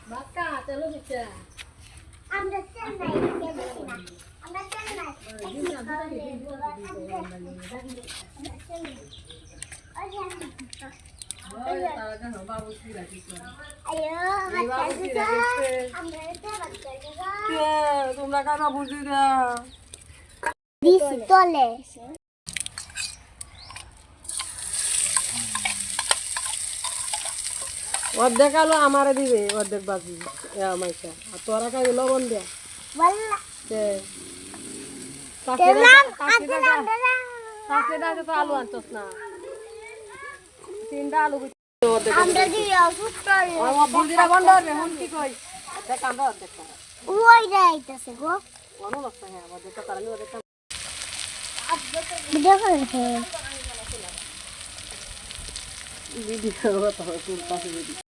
বাক্কা চলো দিচ্ছা আমরা চেন্নাই গিয়ে দেখি না আমরা চেন্নাই তোমরা কারা বুঝি না তলে অর্ধেক আলো আমারে দিবে অর্ধেক বাজি আমাইটা আর তোরা খাইবে লবণ দেয়া বল্লা তো আলু আনতস না তিনটা আলু আমরা দিয়ে সুট্টারে বুঝিরা বন্ধ হবে হুন কি কই দেখ আমরা অর্ধেক ওই রাইতাছে গো কোনো লক্ষ হ্যাঁ অর্ধেক তারা নিয়ে অর্ধেক ভিডিও করে ভিডিও তো তুলতাছে